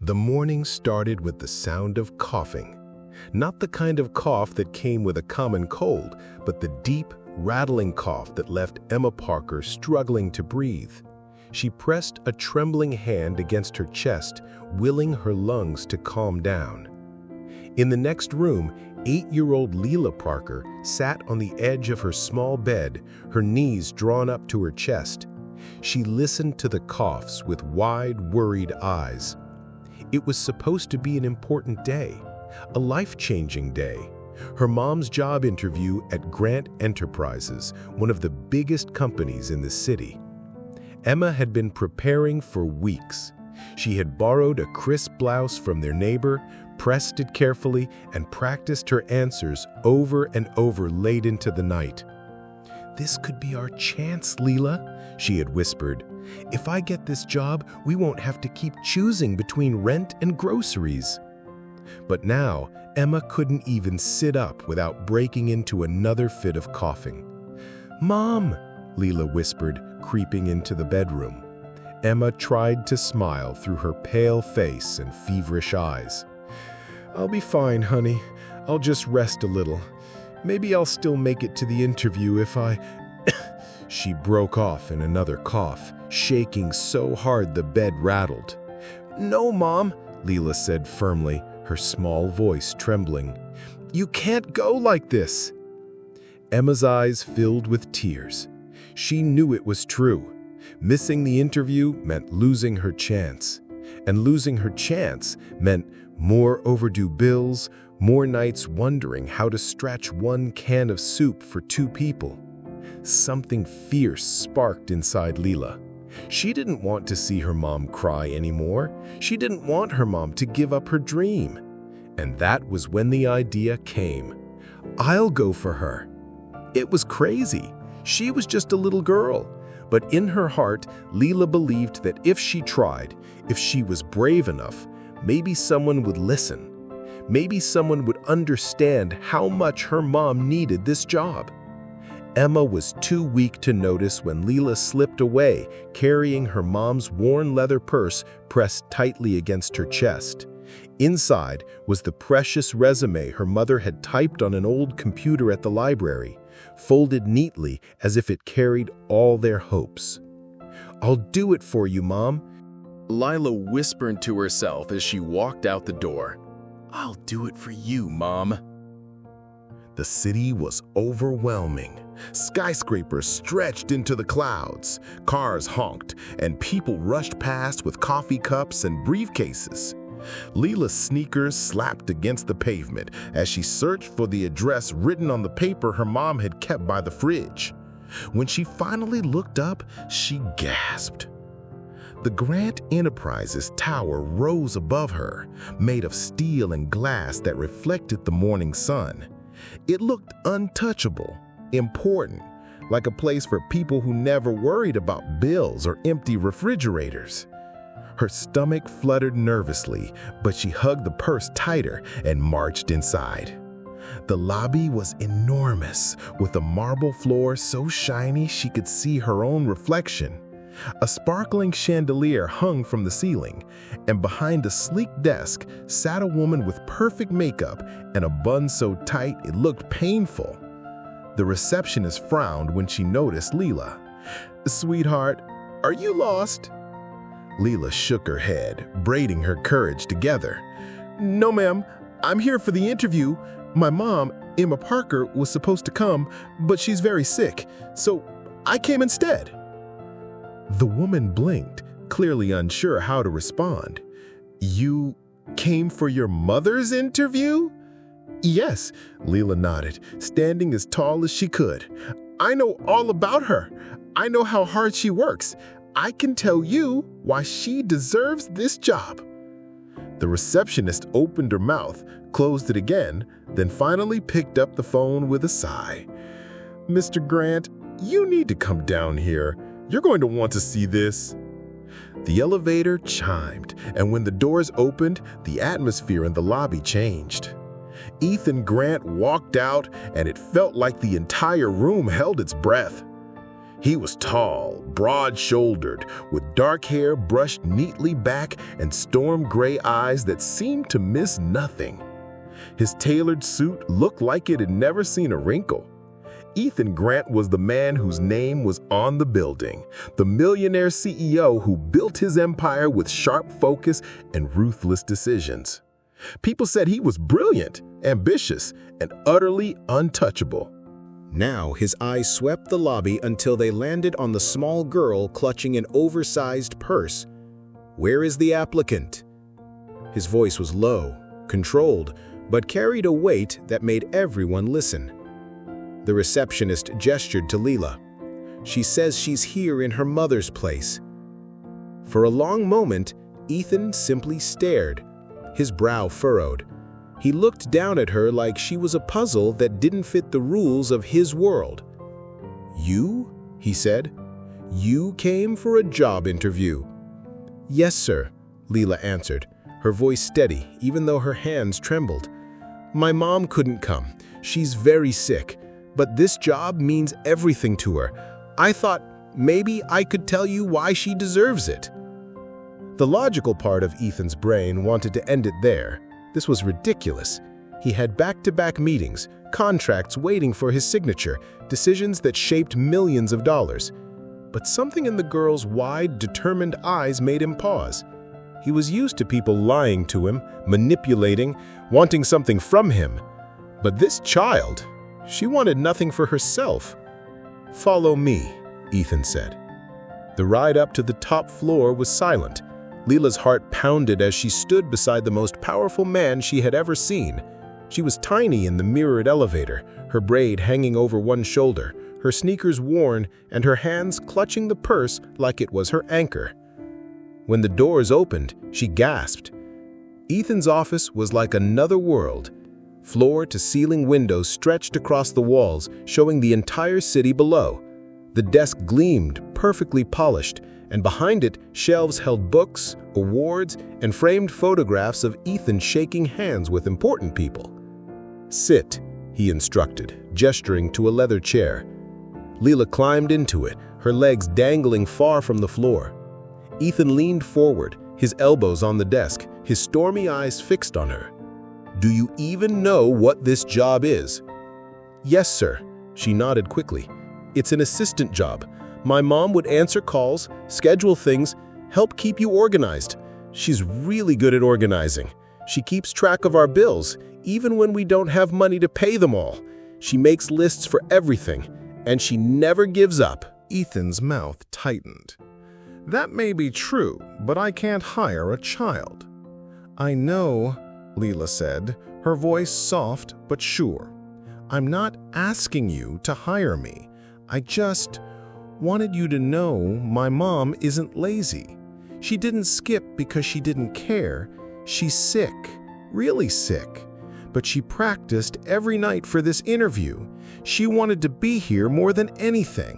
The morning started with the sound of coughing. Not the kind of cough that came with a common cold, but the deep, rattling cough that left Emma Parker struggling to breathe. She pressed a trembling hand against her chest, willing her lungs to calm down. In the next room, 8-year-old Leela Parker sat on the edge of her small bed, her knees drawn up to her chest. She listened to the coughs with wide, worried eyes. It was supposed to be an important day, a life-changing day. Her mom's job interview at Grant Enterprises, one of the biggest companies in the city. Emma had been preparing for weeks. She had borrowed a crisp blouse from their neighbor, pressed it carefully, and practiced her answers over and over late into the night. "This could be our chance, Leela," she had whispered. "If I get this job, we won't have to keep choosing between rent and groceries." But now, Emma couldn't even sit up without breaking into another fit of coughing. "Mom," Leela whispered, creeping into the bedroom. Emma tried to smile through her pale face and feverish eyes. "I'll be fine, honey. I'll just rest a little. Maybe I'll still make it to the interview if I—" She broke off in another cough, shaking so hard the bed rattled. "No, Mom," Leela said firmly, her small voice trembling. "You can't go like this." Emma's eyes filled with tears. She knew it was true. Missing the interview meant losing her chance. And losing her chance meant more overdue bills, more nights wondering how to stretch one can of soup for 2 people. Something fierce sparked inside Leela. She didn't want to see her mom cry anymore. She didn't want her mom to give up her dream. And that was when the idea came. I'll go for her. It was crazy. She was just a little girl. But in her heart, Leela believed that if she tried, if she was brave enough, maybe someone would listen. Maybe someone would understand how much her mom needed this job. Emma was too weak to notice when Leela slipped away, carrying her mom's worn leather purse pressed tightly against her chest. Inside was the precious resume her mother had typed on an old computer at the library, folded neatly as if it carried all their hopes. "I'll do it for you, Mom," Lila whispered to herself as she walked out the door. "I'll do it for you, Mom." The city was overwhelming. Skyscrapers stretched into the clouds, cars honked, and people rushed past with coffee cups and briefcases. Leela's sneakers slapped against the pavement as she searched for the address written on the paper her mom had kept by the fridge. When she finally looked up, she gasped. The Grant Enterprises tower rose above her, made of steel and glass that reflected the morning sun. It looked untouchable, important, like a place for people who never worried about bills or empty refrigerators. Her stomach fluttered nervously, but she hugged the purse tighter and marched inside. The lobby was enormous, with a marble floor so shiny she could see her own reflection. A sparkling chandelier hung from the ceiling, and behind a sleek desk sat a woman with perfect makeup and a bun so tight it looked painful. The receptionist frowned when she noticed Leela. "Sweetheart, are you lost?" Leela shook her head, braiding her courage together. "No, ma'am. I'm here for the interview. My mom, Emma Parker, was supposed to come, but she's very sick, so I came instead." The woman blinked, clearly unsure how to respond. "You came for your mother's interview?" "Yes," Leela nodded, standing as tall as she could. "I know all about her. I know how hard she works. I can tell you why she deserves this job." The receptionist opened her mouth, closed it again, then finally picked up the phone with a sigh. "Mr. Grant, you need to come down here. You're going to want to see this." The elevator chimed, and when the doors opened, the atmosphere in the lobby changed. Ethan Grant walked out, and it felt like the entire room held its breath. He was tall, broad-shouldered, with dark hair brushed neatly back and storm-gray eyes that seemed to miss nothing. His tailored suit looked like it had never seen a wrinkle. Ethan Grant was the man whose name was on the building, the millionaire CEO who built his empire with sharp focus and ruthless decisions. People said he was brilliant, ambitious, and utterly untouchable. Now his eyes swept the lobby until they landed on the small girl clutching an oversized purse. "Where is the applicant?" His voice was low, controlled, but carried a weight that made everyone listen. The receptionist gestured to Leela. "She says she's here in her mother's place." For a long moment, Ethan simply stared, his brow furrowed. He looked down at her like she was a puzzle that didn't fit the rules of his world. "You?" he said. "You came for a job interview." "Yes, sir," Leela answered, her voice steady even though her hands trembled. "My mom couldn't come. She's very sick. But this job means everything to her. I thought maybe I could tell you why she deserves it." The logical part of Ethan's brain wanted to end it there. This was ridiculous. He had back-to-back meetings, contracts waiting for his signature, decisions that shaped millions of dollars. But something in the girl's wide, determined eyes made him pause. He was used to people lying to him, manipulating, wanting something from him. But this child, she wanted nothing for herself. "Follow me," Ethan said. The ride up to the top floor was silent. Leela's heart pounded as she stood beside the most powerful man she had ever seen. She was tiny in the mirrored elevator, her braid hanging over one shoulder, her sneakers worn, and her hands clutching the purse like it was her anchor. When the doors opened, she gasped. Ethan's office was like another world. Floor-to-ceiling windows stretched across the walls, showing the entire city below. The desk gleamed, perfectly polished, and behind it, shelves held books, awards, and framed photographs of Ethan shaking hands with important people. "Sit," he instructed, gesturing to a leather chair. Leela climbed into it, her legs dangling far from the floor. Ethan leaned forward, his elbows on the desk, his stormy eyes fixed on her. "Do you even know what this job is?" "Yes, sir," she nodded quickly. "It's an assistant job. My mom would answer calls, schedule things, help keep you organized. She's really good at organizing. She keeps track of our bills, even when we don't have money to pay them all. She makes lists for everything, and she never gives up." Ethan's mouth tightened. "That may be true, but I can't hire a child." "I know," Leela said, her voice soft but sure. "I'm not asking you to hire me. I just wanted you to know my mom isn't lazy. She didn't skip because she didn't care. She's sick, really sick. But she practiced every night for this interview. She wanted to be here more than anything."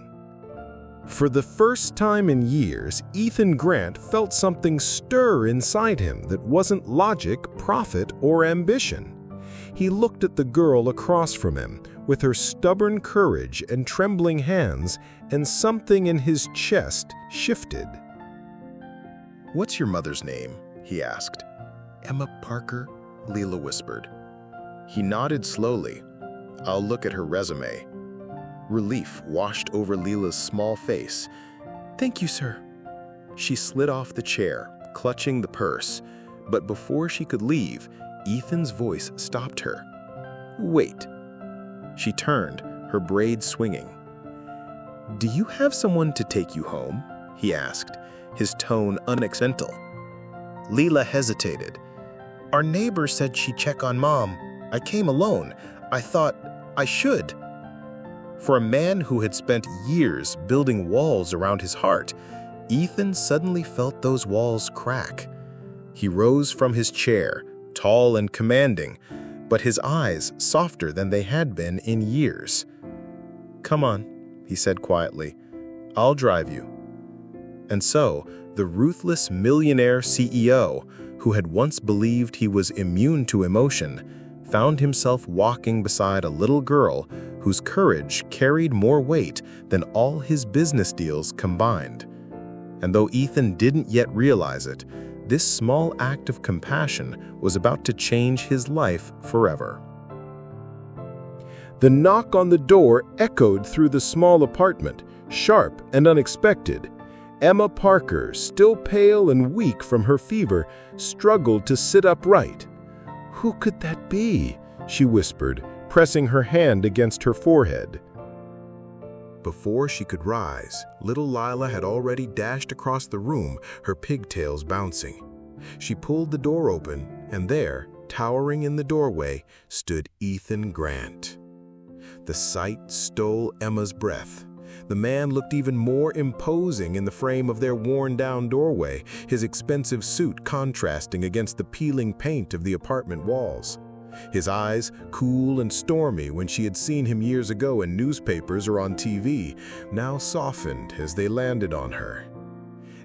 For the first time in years, Ethan Grant felt something stir inside him that wasn't logic, profit, or ambition. He looked at the girl across from him, with her stubborn courage and trembling hands, and something in his chest shifted. "What's your mother's name?" he asked. "Emma Parker," Leela whispered. He nodded slowly. "I'll look at her resume." Relief washed over Leela's small face. "Thank you, sir." She slid off the chair, clutching the purse. But before she could leave, Ethan's voice stopped her. "Wait." She turned, her braids swinging. "Do you have someone to take you home?" he asked, his tone unaccidental. Leela hesitated. "Our neighbor said she'd check on Mom. I came alone. I thought I should." For a man who had spent years building walls around his heart, Ethan suddenly felt those walls crack. He rose from his chair, tall and commanding, but his eyes softer than they had been in years. "Come on," he said quietly. "I'll drive you." And so, the ruthless millionaire CEO, who had once believed he was immune to emotion, found himself walking beside a little girl whose courage carried more weight than all his business deals combined. And though Ethan didn't yet realize it, this small act of compassion was about to change his life forever. The knock on the door echoed through the small apartment, sharp and unexpected. Emma Parker, still pale and weak from her fever, struggled to sit upright. "Who could that be?" she whispered, pressing her hand against her forehead. Before she could rise, little Lila had already dashed across the room, her pigtails bouncing. She pulled the door open, and there, towering in the doorway, stood Ethan Grant. The sight stole Emma's breath. The man looked even more imposing in the frame of their worn-down doorway, his expensive suit contrasting against the peeling paint of the apartment walls. His eyes, cool and stormy when she had seen him years ago in newspapers or on TV, now softened as they landed on her.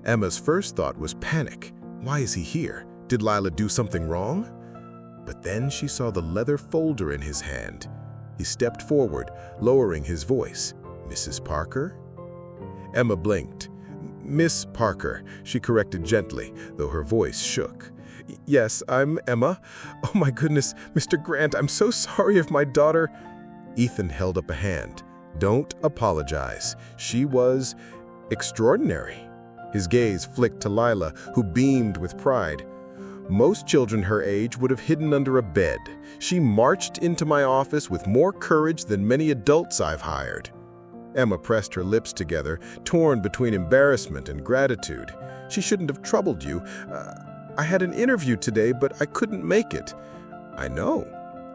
Emma's first thought was panic. Why is he here? Did Lila do something wrong? But then she saw the leather folder in his hand. He stepped forward, lowering his voice. "Mrs. Parker?" Emma blinked. "Miss Parker," she corrected gently, though her voice shook. "Yes, I'm Emma. Oh my goodness, Mr. Grant, I'm so sorry if my daughter—" Ethan held up a hand. "Don't apologize. She was extraordinary." His gaze flicked to Lila, who beamed with pride. "Most children her age would have hidden under a bed. She marched into my office with more courage than many adults I've hired." Emma pressed her lips together, torn between embarrassment and gratitude. "She shouldn't have troubled you. I had an interview today, but I couldn't make it." "I know,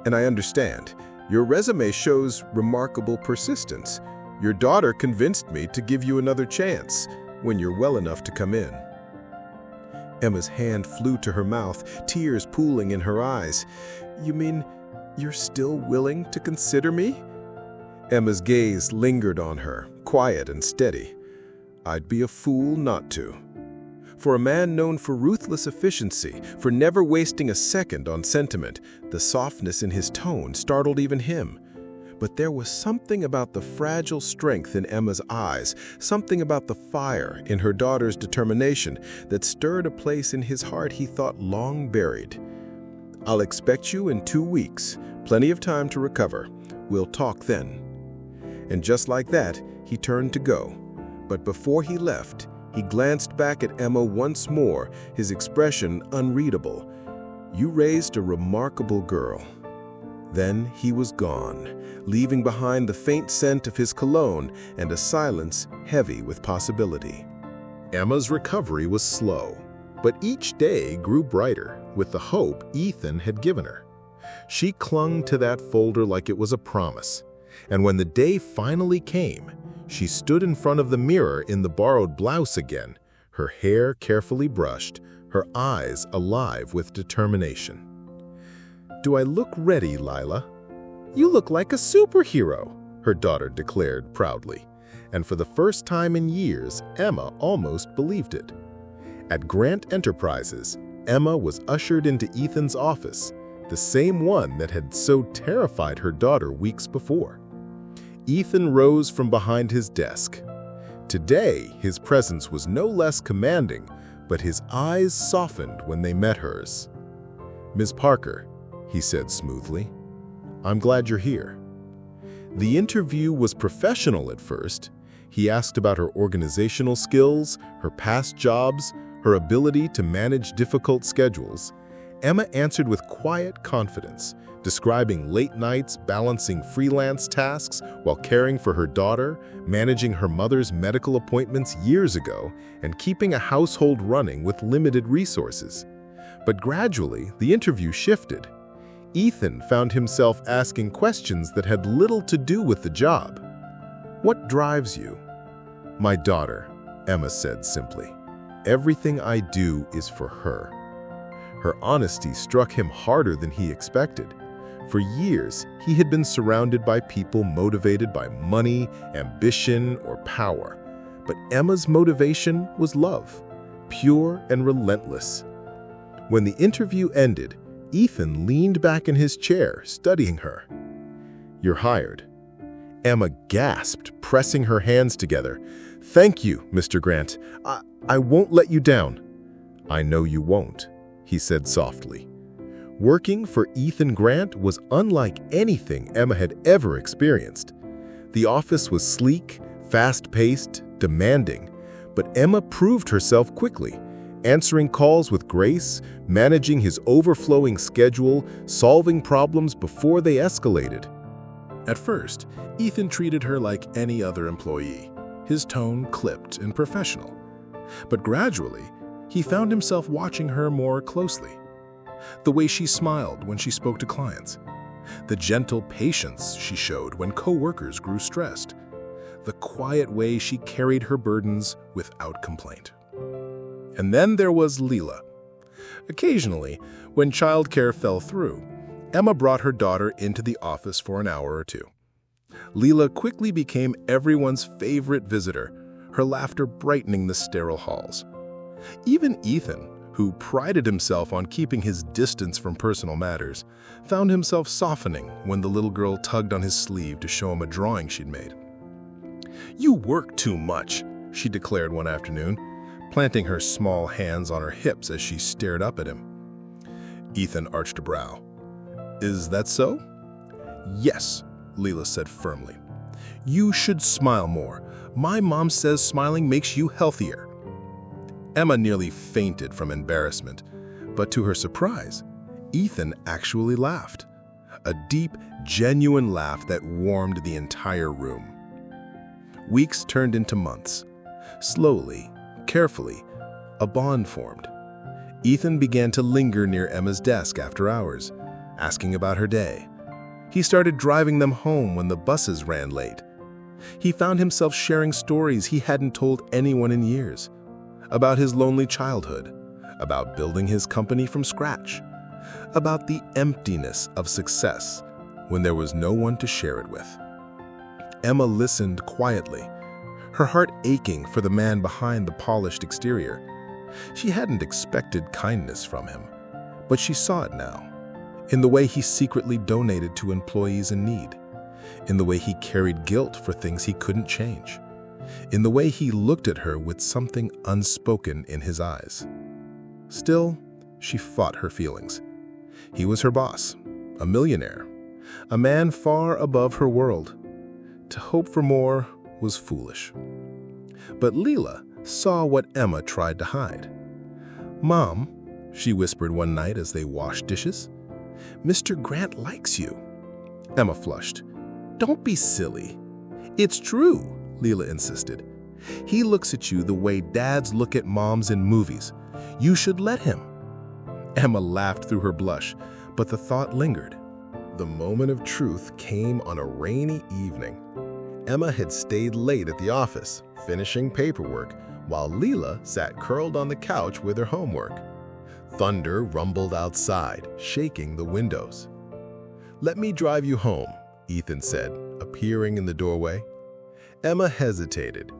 and I understand. Your resume shows remarkable persistence. Your daughter convinced me to give you another chance when you're well enough to come in." Emma's hand flew to her mouth, tears pooling in her eyes. "You mean you're still willing to consider me?" Emma's gaze lingered on her, quiet and steady. "I'd be a fool not to." For a man known for ruthless efficiency, for never wasting a second on sentiment, the softness in his tone startled even him. But there was something about the fragile strength in Emma's eyes, something about the fire in her daughter's determination that stirred a place in his heart he thought long buried. "I'll expect you in 2 weeks. Plenty of time to recover. We'll talk then." And just like that, he turned to go. But before he left, he glanced back at Emma once more, his expression unreadable. "You raised a remarkable girl." Then he was gone, leaving behind the faint scent of his cologne and a silence heavy with possibility. Emma's recovery was slow, but each day grew brighter with the hope Ethan had given her. She clung to that folder like it was a promise, and when the day finally came, she stood in front of the mirror in the borrowed blouse again, her hair carefully brushed, her eyes alive with determination. "Do I look ready, Lila?" "You look like a superhero," her daughter declared proudly. And for the first time in years, Emma almost believed it. At Grant Enterprises, Emma was ushered into Ethan's office, the same one that had so terrified her daughter weeks before. Ethan rose from behind his desk. Today, his presence was no less commanding, but his eyes softened when they met hers. "Ms. Parker," he said smoothly, "I'm glad you're here." The interview was professional at first. He asked about her organizational skills, her past jobs, her ability to manage difficult schedules. Emma answered with quiet confidence, describing late nights balancing freelance tasks while caring for her daughter, managing her mother's medical appointments years ago, and keeping a household running with limited resources. But gradually, the interview shifted. Ethan found himself asking questions that had little to do with the job. "What drives you?" "My daughter," Emma said simply. "Everything I do is for her." Her honesty struck him harder than he expected. For years, he had been surrounded by people motivated by money, ambition, or power. But Emma's motivation was love, pure and relentless. When the interview ended, Ethan leaned back in his chair, studying her. "You're hired." Emma gasped, pressing her hands together. "Thank you, Mr. Grant. I won't let you down." "I know you won't," he said softly. Working for Ethan Grant was unlike anything Emma had ever experienced. The office was sleek, fast-paced, demanding, but Emma proved herself quickly, answering calls with grace, managing his overflowing schedule, solving problems before they escalated. At first, Ethan treated her like any other employee, his tone clipped and professional. But gradually, he found himself watching her more closely. The way she smiled when she spoke to clients, the gentle patience she showed when coworkers grew stressed, the quiet way she carried her burdens without complaint. And then there was Leela. Occasionally, when childcare fell through, Emma brought her daughter into the office for an hour or two. Leela quickly became everyone's favorite visitor, her laughter brightening the sterile halls. Even Ethan, who prided himself on keeping his distance from personal matters, found himself softening when the little girl tugged on his sleeve to show him a drawing she'd made. "You work too much," she declared one afternoon, planting her small hands on her hips as she stared up at him. Ethan arched a brow. "Is that so?" "Yes," Leela said firmly. "You should smile more. My mom says smiling makes you healthier." Emma nearly fainted from embarrassment, but to her surprise, Ethan actually laughed. A deep, genuine laugh that warmed the entire room. Weeks turned into months. Slowly, carefully, a bond formed. Ethan began to linger near Emma's desk after hours, asking about her day. He started driving them home when the buses ran late. He found himself sharing stories he hadn't told anyone in years, about his lonely childhood, about building his company from scratch, about the emptiness of success when there was no one to share it with. Emma listened quietly, her heart aching for the man behind the polished exterior. She hadn't expected kindness from him, but she saw it now, in the way he secretly donated to employees in need, in the way he carried guilt for things he couldn't change, in the way he looked at her with something unspoken in his eyes. Still, she fought her feelings. He was her boss, a millionaire, a man far above her world. To hope for more was foolish. But Leela saw what Emma tried to hide. "Mom," she whispered one night as they washed dishes, "Mr. Grant likes you." Emma flushed. "Don't be silly." "It's true," Leela insisted. "He looks at you the way dads look at moms in movies. You should let him." Emma laughed through her blush, but the thought lingered. The moment of truth came on a rainy evening. Emma had stayed late at the office, finishing paperwork, while Leela sat curled on the couch with her homework. Thunder rumbled outside, shaking the windows. "Let me drive you home," Ethan said, appearing in the doorway. Emma hesitated.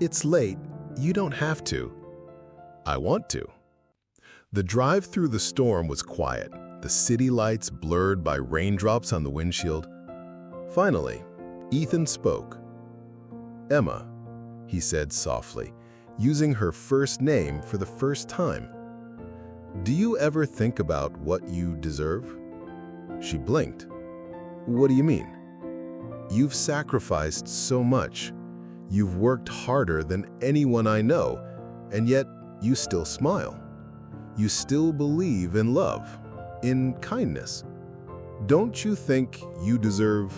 "It's late. You don't have to." "I want to." The drive through the storm was quiet, the city lights blurred by raindrops on the windshield. Finally, Ethan spoke. "Emma," he said softly, using her first name for the first time. "Do you ever think about what you deserve?" She blinked. "What do you mean?" "You've sacrificed so much. You've worked harder than anyone I know, and yet you still smile. You still believe in love, in kindness. Don't you think you deserve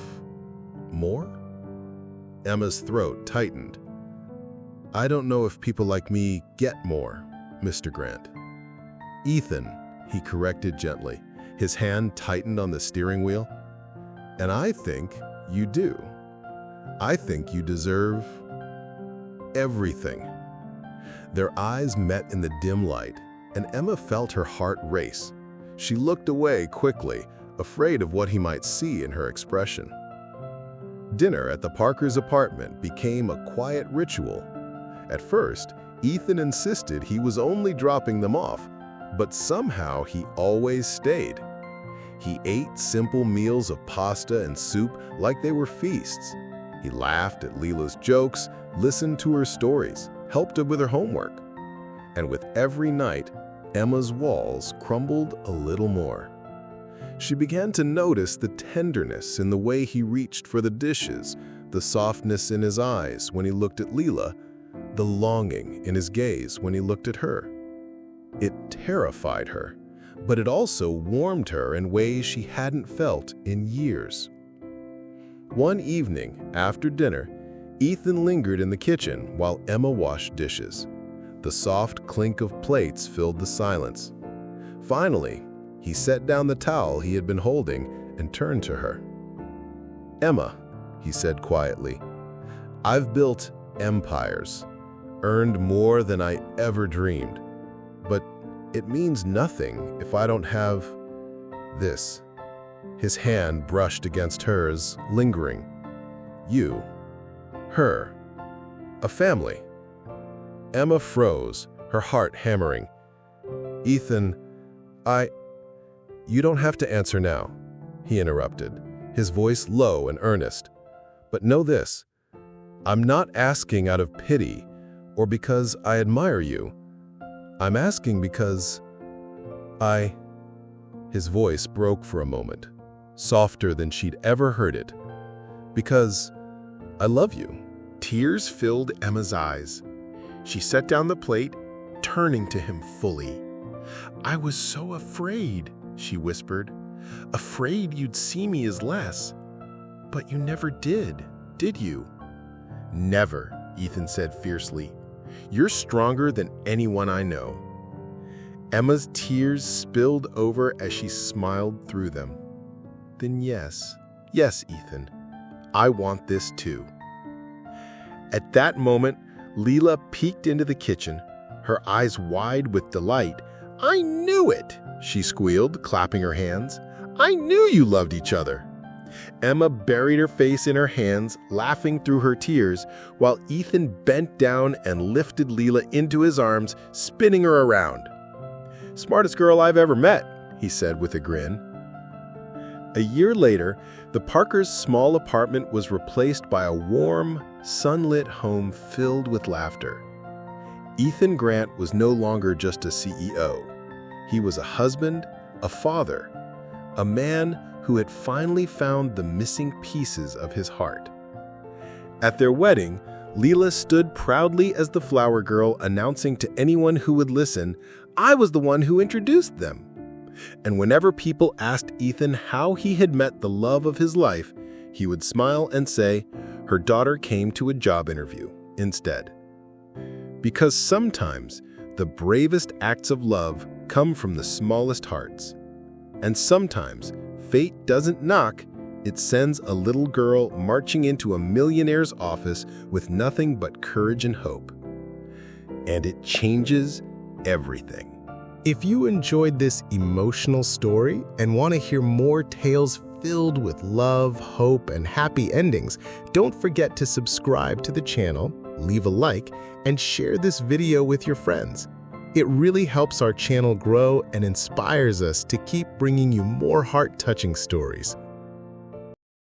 more?" Emma's throat tightened. "I don't know if people like me get more, Mr. Grant." "Ethan," he corrected gently, his hand tightened on the steering wheel. "And I think you do. I think you deserve everything." Their eyes met in the dim light, and Emma felt her heart race. She looked away quickly, afraid of what he might see in her expression. Dinner at the Parkers' apartment became a quiet ritual. At first, Ethan insisted he was only dropping them off, But somehow he always stayed. He ate simple meals of pasta and soup like they were feasts. He laughed at Leela's jokes, listened to her stories, helped her with her homework. And with every night, Emma's walls crumbled a little more. She began to notice the tenderness in the way he reached for the dishes, the softness in his eyes when he looked at Leela, the longing in his gaze when he looked at her. It terrified her, but it also warmed her in ways she hadn't felt in years. One evening, after dinner, Ethan lingered in the kitchen while Emma washed dishes. The soft clink of plates filled the silence. Finally, he set down the towel he had been holding and turned to her. "Emma," he said quietly, "I've built empires, earned more than I ever dreamed. But it means nothing if I don't have this." His hand brushed against hers, lingering. "You, her, a family." Emma froze, her heart hammering. "Ethan, you don't have to answer now," he interrupted, his voice low and earnest. "But know this, I'm not asking out of pity or because I admire you. I'm asking because His voice broke for a moment, softer than she'd ever heard it. "Because I love you." Tears filled Emma's eyes. She set down the plate, turning to him fully. "I was so afraid," she whispered. "Afraid you'd see me as less. But you never did you?" "Never," Ethan said fiercely. "You're stronger than anyone I know." Emma's tears spilled over as she smiled through them. "Then yes, Ethan, I want this too." At that moment, Leela peeked into the kitchen, her eyes wide with delight. "I knew it," she squealed, clapping her hands. "I knew you loved each other." Emma buried her face in her hands, laughing through her tears, while Ethan bent down and lifted Leela into his arms, spinning her around. "Smartest girl I've ever met," he said with a grin. A year later, the Parkers' small apartment was replaced by a warm, sunlit home filled with laughter. Ethan Grant was no longer just a CEO. He was a husband, a father, a man who had finally found the missing pieces of his heart. At their wedding, Leela stood proudly as the flower girl, announcing to anyone who would listen, "I was the one who introduced them." And whenever people asked Ethan how he had met the love of his life, he would smile and say, "Her daughter came to a job interview instead." Because sometimes the bravest acts of love come from the smallest hearts. And sometimes fate doesn't knock, it sends a little girl marching into a millionaire's office with nothing but courage and hope. And it changes everything. If you enjoyed this emotional story and want to hear more tales filled with love, hope, and happy endings, don't forget to subscribe to the channel, leave a like, and share this video with your friends. It really helps our channel grow and inspires us to keep bringing you more heart-touching stories.